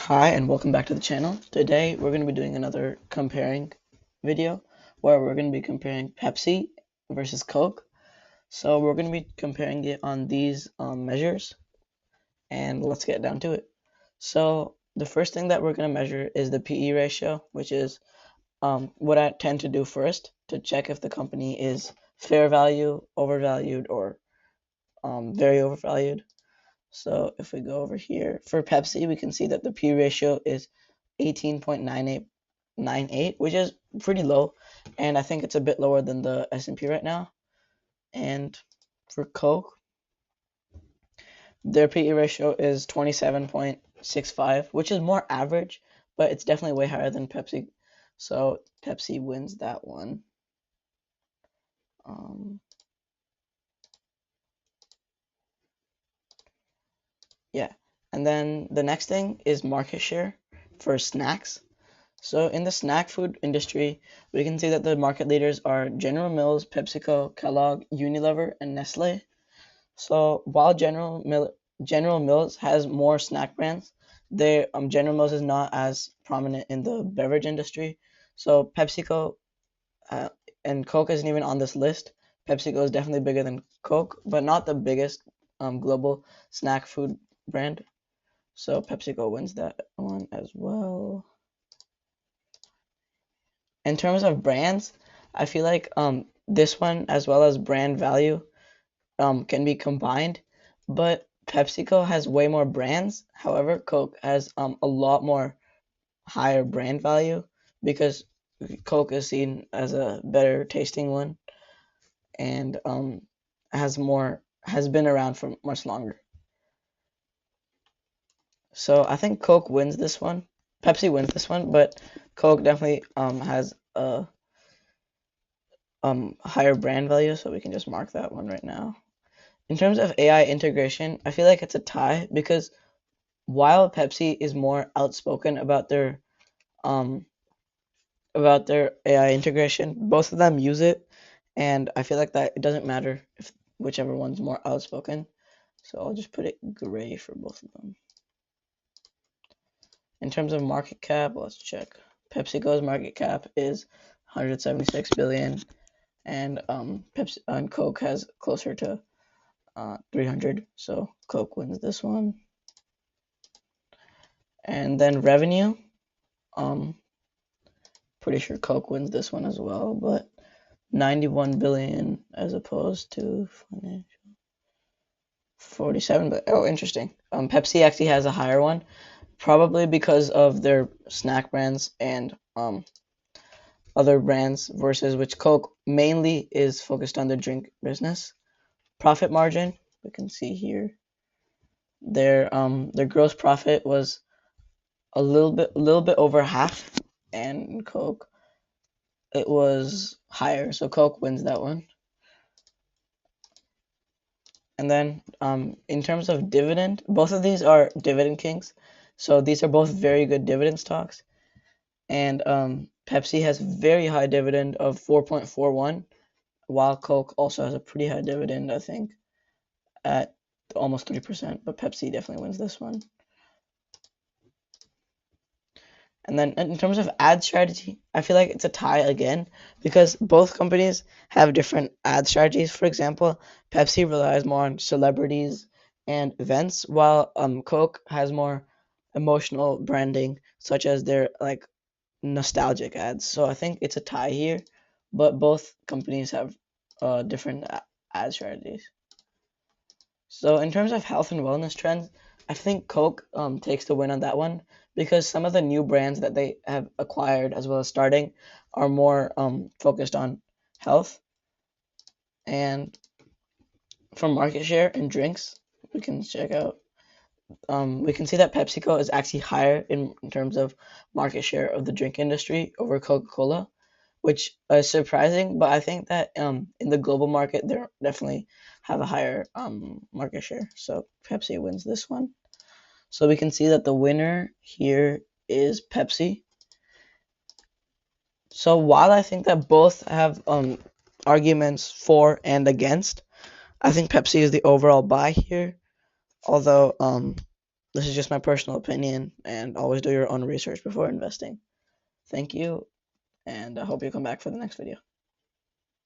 Hi and welcome back to the channel. Today we're going to be doing another comparing video where we're going to be comparing Pepsi versus Coke. So we're going to be comparing it on these measures, and let's get down to it. So the first thing that we're going to measure is the PE ratio, which is what I tend to do first to check if the company is fair value, overvalued, or very overvalued. So if we go over here, for Pepsi, we can see that the P ratio is 18.9898, which is pretty low, and I think it's a bit lower than the S&P right now. And for Coke, their PE ratio is 27.65, which is more average, but it's definitely way higher than Pepsi. So Pepsi wins that one. Yeah. And then the next thing is market share for snacks. So in the snack food industry, we can see that the market leaders are General Mills, PepsiCo, Kellogg, Unilever, and Nestle. So while General Mills has more snack brands, General Mills is not as prominent in the beverage industry. So PepsiCo uh, and Coke isn't even on this list. PepsiCo is definitely bigger than Coke, but not the biggest global snack food brand. So PepsiCo wins that one as well. In terms of brands, I feel like this one as well as brand value can be combined, but PepsiCo has way more brands. However, Coke has a lot more higher brand value because Coke is seen as a better tasting one and has been around for much longer. So I think Coke wins this one. Pepsi wins this one, but Coke definitely has a higher brand value, so we can just mark that one right now. In terms of AI integration, I feel like it's a tie because while Pepsi is more outspoken um about their AI integration, both of them use it, and I feel like that it doesn't matter if whichever one's more outspoken. So I'll just put it gray for both of them. In terms of market cap, let's check. PepsiCo's market cap is 176 billion, and Pepsi and Coke has closer to 300, so Coke wins this one. And then revenue, pretty sure Coke wins this one as well, but 91 billion as opposed to 47. But oh, interesting. Pepsi actually has a higher one, probably because of their snack brands and other brands versus which Coke mainly is focused on the drink business. Profit margin, we can see here. Their gross profit was a little bit over half, and Coke it was higher, so Coke wins that one. And then in terms of dividend, both of these are dividend kings, so these are both very good dividend stocks. And Pepsi has very high dividend of 4.41, while Coke also has a pretty high dividend, I think, at almost 3%, but Pepsi definitely wins this one. And then in terms of ad strategy, I feel like it's a tie again because both companies have different ad strategies. For example, Pepsi relies more on celebrities and events, while Coke has more emotional branding, such as their like nostalgic ads. So I think it's a tie here, but both companies have different ad strategies. So in terms of health and wellness trends, I think Coke takes the win on that one because some of the new brands that they have acquired as well as starting are more focused on health. And for market share in drinks, we can check out. We can see that PepsiCo is actually higher in terms of market share of the drink industry over Coca-Cola, which is surprising. But I think that in the global market, they definitely have a higher market share. So Pepsi wins this one. So we can see that the winner here is Pepsi. So while I think that both have arguments for and against, I think Pepsi is the overall buy here. Although This is just my personal opinion, and always do your own research before investing. Thank you, and I hope you come back for the next video.